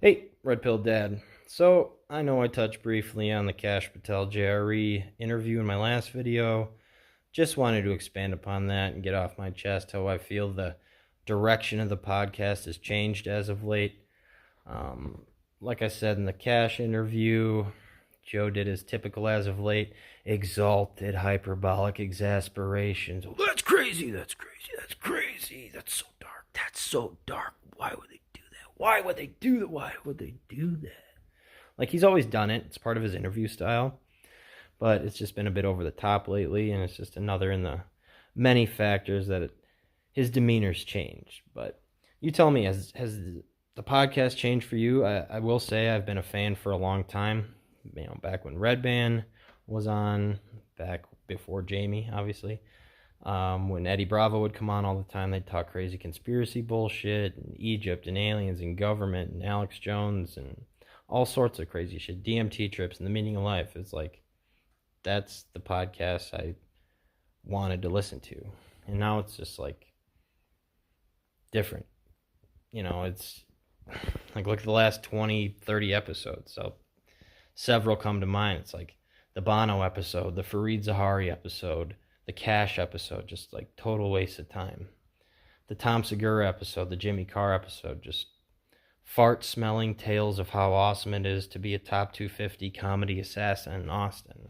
Hey, Red Pill Dad. So, I know I touched briefly on the Cash Patel JRE interview in my last video. Just wanted to expand upon that and get off my chest how I feel the direction of the podcast has changed as of late. Um, like I said in the Cash interview, Joe did his typical as of late exalted hyperbolic exasperations. Oh, that's crazy, that's crazy, that's crazy, that's so dark, that's so dark. Why would they do that? Why would they do that? Why would they do that? Like, he's always done it. It's part of his interview style, but it's just been a bit over the top lately, and it's just another in the many factors that his demeanor's changed. But you tell me, has the podcast changed for you? I will say I've been a fan for a long time. Back when Red Band was on, back before Jamie, obviously. When Eddie Bravo would come on all the time, they'd talk crazy conspiracy bullshit, and Egypt and aliens and government and Alex Jones and all sorts of crazy shit. DMT trips and the meaning of life. It's like, that's the podcast I wanted to listen to. And now it's just like different. It's like, look at the last 20, 30 episodes. So several come to mind. It's like the Bono episode, the Fareed Zahari episode, the Cash episode, just like total waste of time. The Tom Segura episode, the Jimmy Carr episode, just fart-smelling tales of how awesome it is to be a top 250 comedy assassin in Austin.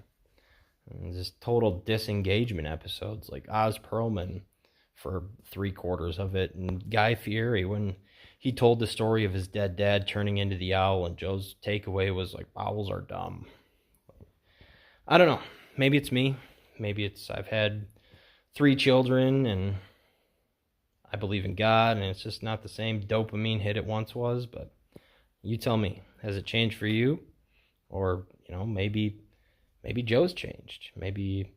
And just total disengagement episodes, like Oz Perlman for 3/4 of it, and Guy Fieri when he told the story of his dead dad turning into the owl, and Joe's takeaway was like, owls are dumb. I don't know. Maybe it's me. Maybe it's I've had 3 children and I believe in God, and it's just not the same dopamine hit it once was. But you tell me, has it changed for you? Or, maybe Joe's changed. Maybe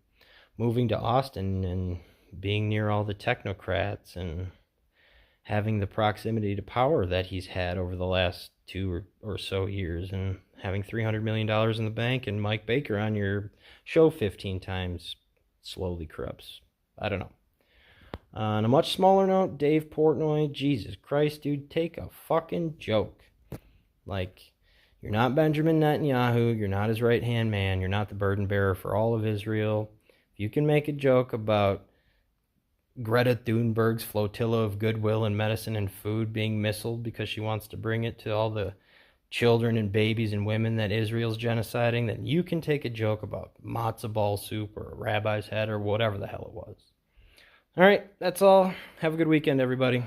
moving to Austin and being near all the technocrats and having the proximity to power that he's had over the last 2 or so years, and having $300 million in the bank and Mike Baker on your show 15 times slowly corrupts. I don't know. On a much smaller note, Dave Portnoy, Jesus Christ, dude, take a fucking joke. Like, you're not Benjamin Netanyahu, you're not his right-hand man, you're not the burden bearer for all of Israel. If you can make a joke about Greta Thunberg's flotilla of goodwill and medicine and food being missiled because she wants to bring it to all the children and babies and women that Israel's genociding, then you can take a joke about matzo ball soup or a rabbi's head or whatever the hell it was. All right, that's all. Have a good weekend, everybody.